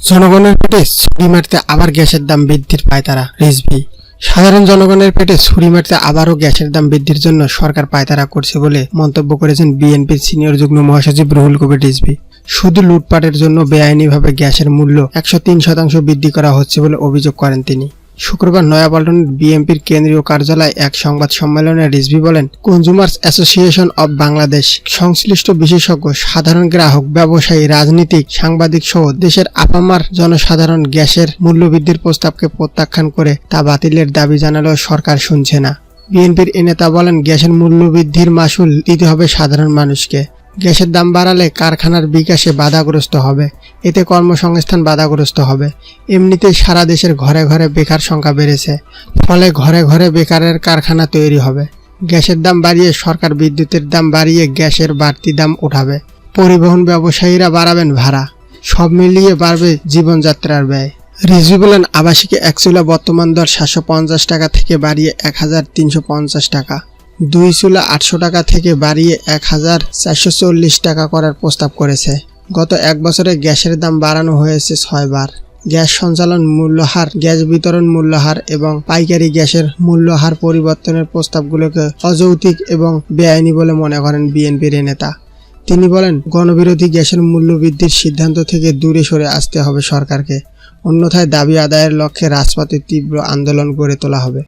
জনগণের পেটে ছুরি মারতে আবার গ্যাসের দাম বৃদ্ধির পায়তারা রিজভী। সাধারণ জনগণের পেটে ছুরি মারতে আবারও গ্যাসের দাম বৃদ্ধির জন্য সরকার পায়তারা করছে বলে মন্তব্য করেছেন বিএনপির সিনিয়র যুগ্ম মহাসচিব রুহুল কবির রিজভী। শুধু লুটপাটের জন্য বেআইনিভাবে গ্যাসের মূল্য 103% বৃদ্ধি করা হচ্ছে বলে অভিযোগ করেন তিনি। শুক্রবার নয়াপল্টনের বিএনপির কেন্দ্রীয় কার্যালয়ে এক সংবাদ সম্মেলনে রিজভী বলেন, কনজুমার্স অ্যাসোসিয়েশন অব বাংলাদেশ সংশ্লিষ্ট বিশেষজ্ঞ, সাধারণ গ্রাহক, ব্যবসায়ী, রাজনীতিক, সাংবাদিক সহ দেশের আপামার জনসাধারণ গ্যাসের মূল্যবৃদ্ধির প্রস্তাবকে প্রত্যাখ্যান করে তা বাতিলের দাবি জানালেও সরকার শুনছে না। বিএনপির এ নেতা বলেন, গ্যাসের মূল্যবৃদ্ধির মাশুল দিতে হবে সাধারণ মানুষকে। গ্যাসের দাম বাড়ালে কারখানার বিকাশে বাধাগ্রস্ত হবে, এতে কর্মসংস্থান বাধাগ্রস্ত হবে। এমনিতেই সারা দেশের ঘরে ঘরে বেকার সংখ্যা বেড়েছে, ফলে ঘরে ঘরে বেকারের কারখানা তৈরি হবে। গ্যাসের দাম বাড়িয়ে সরকার বিদ্যুতের দাম বাড়িয়ে গ্যাসের বাড়তি দাম উঠাবে। পরিবহন ব্যবসায়ীরা বাড়াবেন ভাড়া। সব মিলিয়ে বাড়বে জীবনযাত্রার ব্যয়। রিজভী বলেন, আবাসিকে এক চুলা বর্তমান দর 750 টাকা থেকে বাড়িয়ে 1350 টাকা, 2 চুলা 800 টাকা থেকে বাড়িয়ে 1440 টাকা করার প্রস্তাব করেছে। গত এক বছরে গ্যাসের দাম বাড়ানো হয়েছে 6 বার। গ্যাস সঞ্চালন মূল্যহার, গ্যাস বিতরণ মূল্যহার এবং পাইকারি গ্যাসের মূল্যহার পরিবর্তনের প্রস্তাবগুলোকে অযৌক্তিক এবং বেআইনি বলে মনে করেন বিএনপির নেতা। তিনি বলেন, গণবিরোধী গ্যাসের মূল্য বৃদ্ধির সিদ্ধান্ত থেকে দূরে সরে আসতে হবে সরকারকে, অন্যথায় দাবি আদায়ের লক্ষ্যে রাজপথে তীব্র আন্দোলন গড়ে তোলা হবে।